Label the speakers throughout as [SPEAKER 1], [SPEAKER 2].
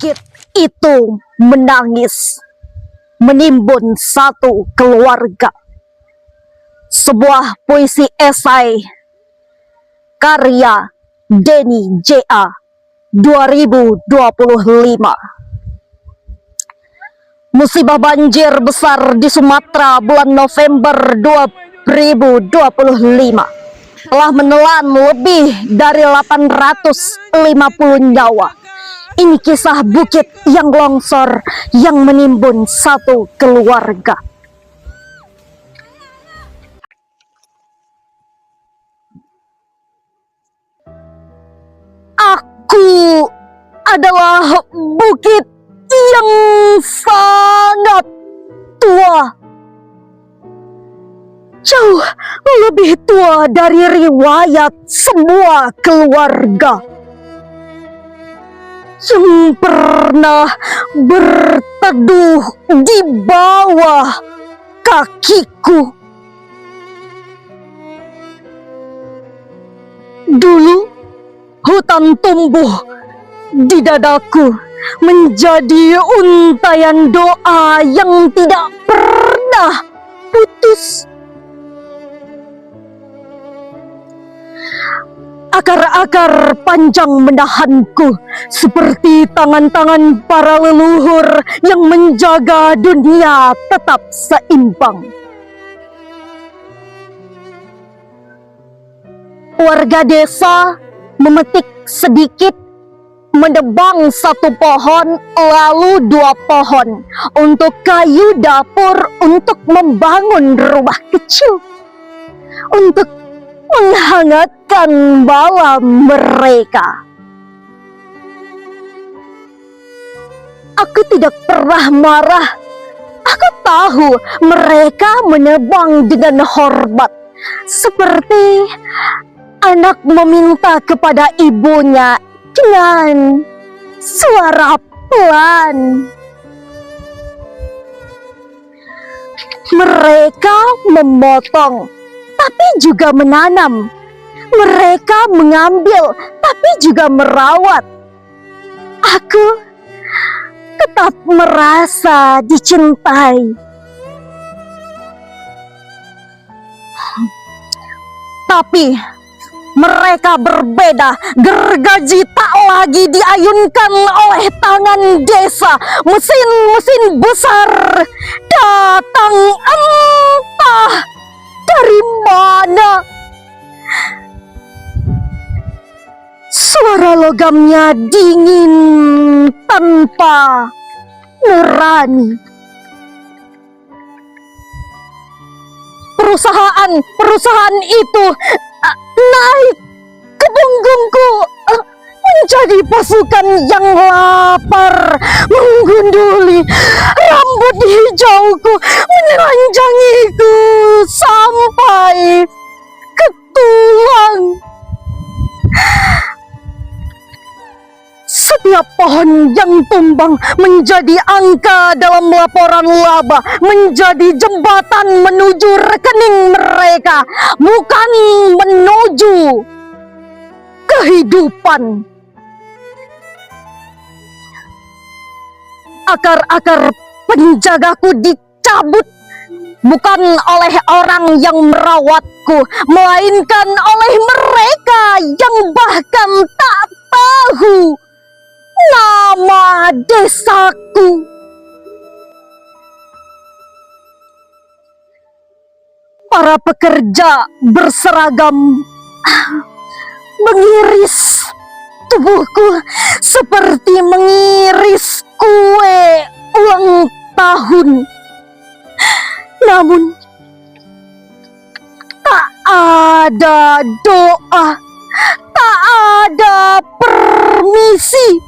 [SPEAKER 1] Bukit itu menangis, menimbun satu keluarga. Sebuah puisi esai karya Denny J.A. 2025. Musibah banjir besar di Sumatera bulan November 2025 telah menelan lebih dari 850 nyawa. Ini kisah bukit yang longsor yang menimbun satu keluarga. Aku adalah bukit yang sangat tua, jauh lebih tua dari riwayat semua keluarga yang pernah berteduh di bawah kakiku. Dulu hutan tumbuh di dadaku menjadi untayan doa yang tidak pernah putus. Akar-akar panjang menahanku seperti tangan-tangan para leluhur yang menjaga dunia tetap seimbang. Warga desa memetik sedikit, menebang satu pohon, lalu dua pohon untuk kayu dapur untuk membangun rumah kecil, untuk menghangatkan malam mereka. Aku tidak pernah marah. Aku tahu mereka menebang dengan hormat, seperti anak meminta kepada ibunya dengan suara pelan. Mereka memotong, tapi juga menanam. Mereka mengambil, tapi juga merawat. Aku tetap merasa dicintai. Tapi mereka berbeda. Gergaji tak lagi diayunkan oleh tangan desa. Mesin-mesin besar datang entah dari mana. Suara logamnya dingin tanpa nurani. Perusahaan itu naik ke punggungku menjadi pasukan yang lapar, menggunduli rambut hijauku, menelanjangiku sampai ke tulang. Setiap pohon yang tumbang menjadi angka dalam laporan laba, menjadi jembatan menuju rekening mereka, bukan menuju kehidupan. Akar-akar penjagaku dicabut, bukan oleh orang yang merawatku, melainkan oleh mereka yang bahkan tak tahu nama desaku. Para pekerja berseragam mengiris tubuhku seperti mengiris kue ulang tahun. Namun tak ada doa, tak ada permisi,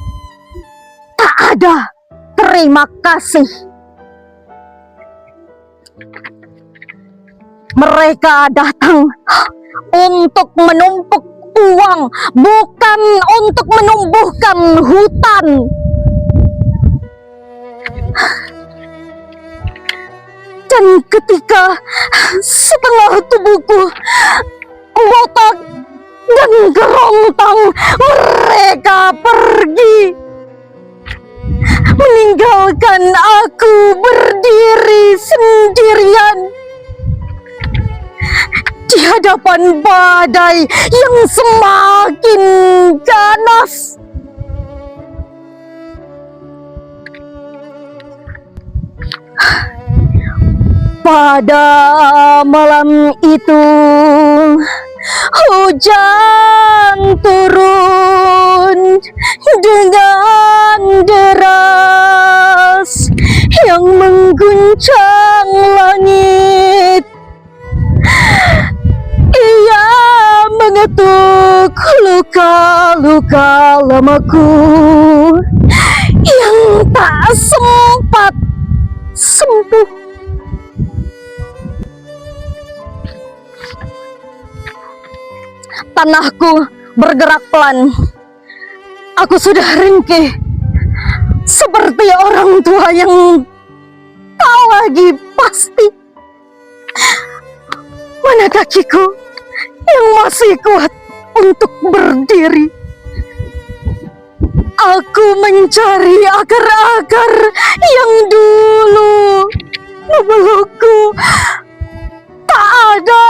[SPEAKER 1] tak ada terima kasih. Mereka datang untuk menumpuk uang, bukan untuk menumbuhkan hutan. Dan ketika setengah tubuhku botak dan gerontang, mereka pergi. meninggalkan aku berdiri sendirian di hadapan badai yang semakin ganas. Pada malam itu hujan turun dengan deras yang mengguncang langit. Ia mengetuk luka-luka lamaku yang tak sempat sembuh. Tanahku bergerak pelan. Aku sudah ringkih seperti orang tua yang tak lagi pasti. Mana kakiku yang masih kuat untuk berdiri? Aku mencari akar-akar yang dulu memelukku. Tak ada.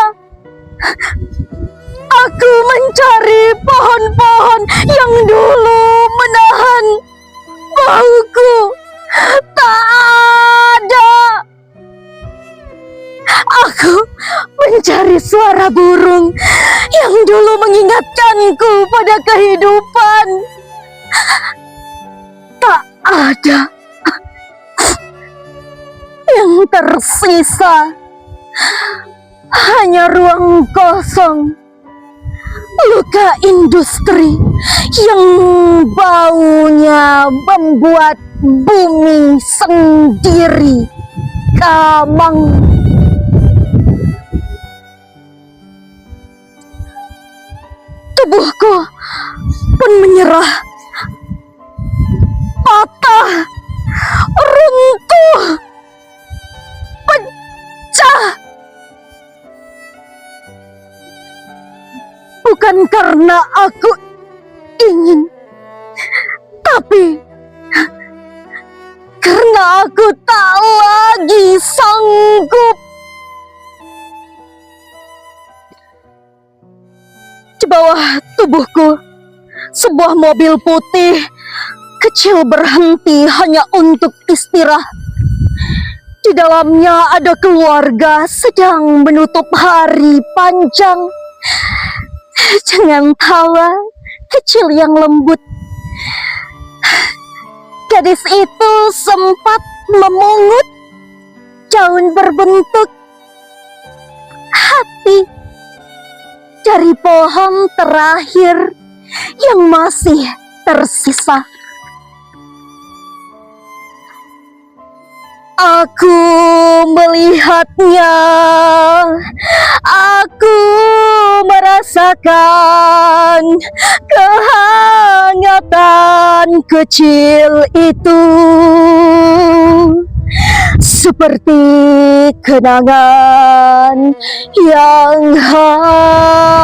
[SPEAKER 1] Aku mencari pohon-pohon yang dulu menahan bauku. Tak ada. Aku mencari suara burung yang dulu mengingatkanku pada kehidupan. Tak ada. Yang tersisa hanya ruang kosong, luka industri yang baunya membuat bumi sendiri kamang. Tubuhku pun menyerah, patah, runtuh, pecah. Bukan karena aku ingin, tapi karena aku tak lagi sanggup. Di bawah tubuhku, sebuah mobil putih kecil berhenti hanya untuk istirahat. Di dalamnya ada keluarga sedang menutup hari panjang. Dengan tawa kecil yang lembut, gadis itu sempat memungut daun berbentuk hati dari pohon terakhir yang masih tersisa. Aku melihatnya, aku merasakan kehangatan kecil itu, seperti kenangan yang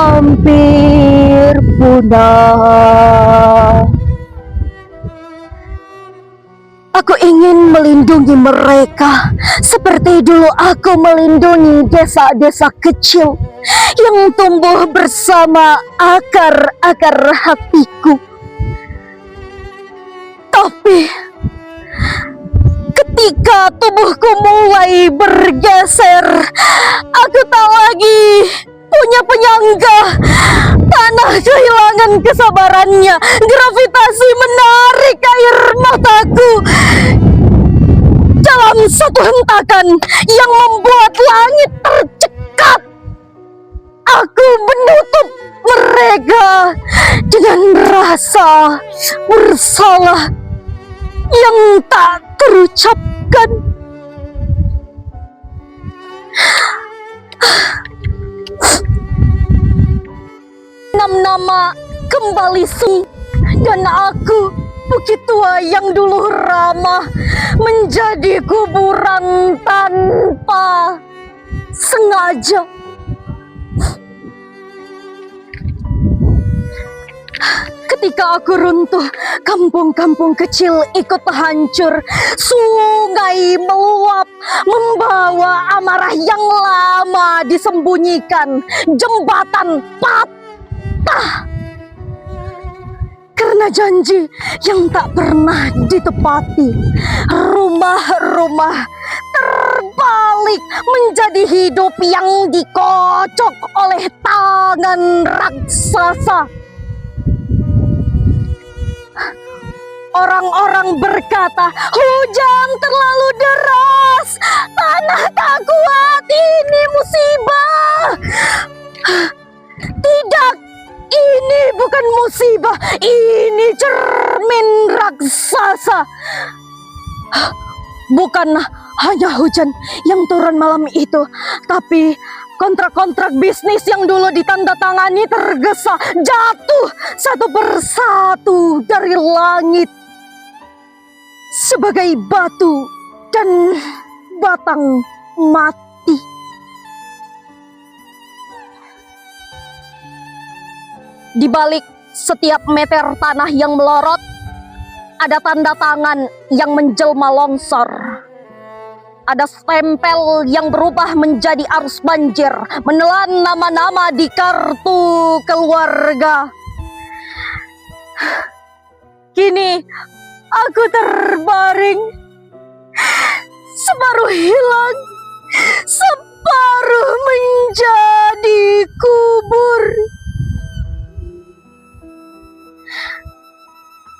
[SPEAKER 1] hampir punah. Aku ingin melindungi mereka seperti dulu aku melindungi desa-desa kecil yang tumbuh bersama akar-akar hatiku. Tapi ketika tubuhku mulai bergeser, aku tak lagi punya penyangga. Tanah kehilangan kesabarannya. Gravitasi menarik air mataku dalam satu hentakan yang membuat langit tercekat. Aku menutup mereka dengan rasa bersalah yang tak terucapkan. Nama kembali dan aku, bukit tua yang dulu ramah, menjadi kuburan tanpa sengaja. Ketika aku runtuh, kampung-kampung kecil ikut hancur. Sungai meluap, membawa amarah yang lama disembunyikan. Jembatan patah karena janji yang tak pernah ditepati. Rumah-rumah terbalik menjadi hidup yang dikocok oleh tangan raksasa. Orang-orang berkata, hujan terlalu deras, tanah tak kuat, ini musibah. Tidak, ini bukan musibah, ini cermin raksasa. Bukan hanya hujan yang turun malam itu, tapi kontrak-kontrak bisnis yang dulu ditandatangani tergesa, jatuh satu persatu dari langit sebagai batu dan batang mati. Di balik setiap meter tanah yang melorot, ada tanda tangan yang menjelma longsor. Ada stempel yang berubah menjadi arus banjir, menelan nama-nama di kartu keluarga. Kini aku terbaring, separuh hilang, separuh menjadi kubur.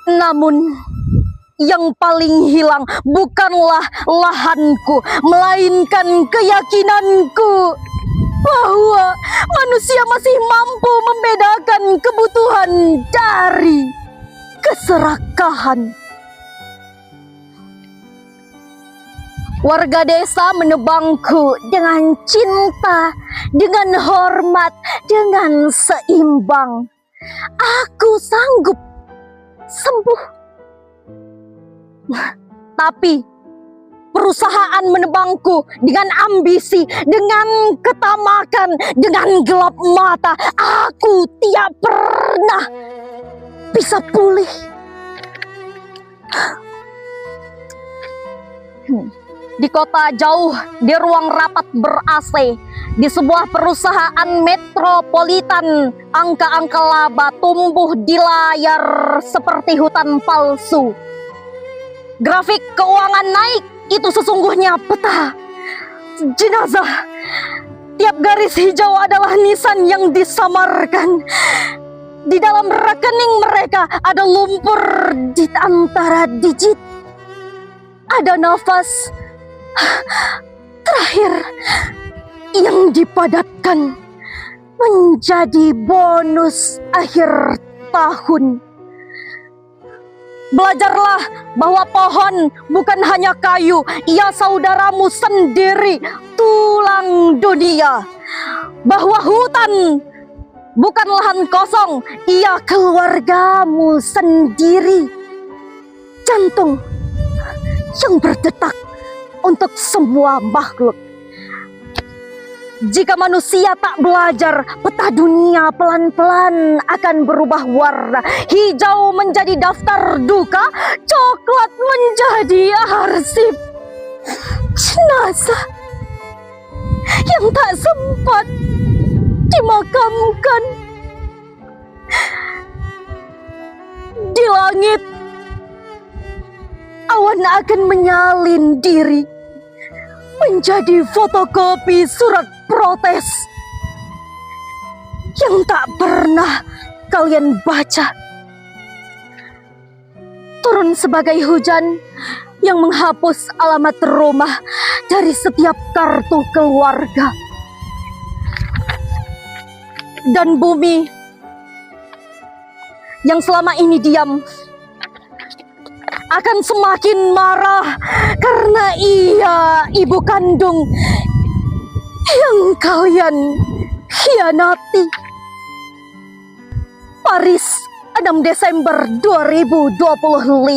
[SPEAKER 1] Namun yang paling hilang bukanlah lahanku, melainkan keyakinanku bahwa manusia masih mampu membedakan kebutuhan dari keserakahan. Warga desa menebangku dengan cinta, dengan hormat, dengan seimbang. Aku sanggup sembuh. Tapi perusahaan menebangku dengan ambisi, dengan ketamakan, dengan gelap mata. Aku tidak pernah bisa pulih. Di kota jauh, di ruang rapat ber-AC, di sebuah perusahaan metropolitan, angka-angka laba tumbuh di layar seperti hutan palsu. Grafik keuangan naik, itu sesungguhnya peta jenazah. Tiap garis hijau adalah nisan yang disamarkan. Di dalam rekening mereka ada lumpur di antara digit. Ada nafas terakhir yang dipadatkan menjadi bonus akhir tahun. Belajarlah bahwa pohon bukan hanya kayu, ia saudaramu sendiri, tulang dunia. Bahwa hutan bukan lahan kosong, ia keluargamu sendiri. Jantung yang berdetak untuk semua makhluk. Jika manusia tak belajar, peta dunia pelan-pelan akan berubah warna. Hijau menjadi daftar duka, coklat menjadi arsip jenazah yang tak sempat dimakamkan. Di langit, awan akan menyalin diri menjadi fotokopi surat protes yang tak pernah kalian baca. Turun sebagai hujan yang menghapus alamat rumah dari setiap kartu keluarga. Dan bumi yang selama ini diam akan semakin marah karena ia ibu kandung yang kalian khianati. Paris, 6 Desember 2025.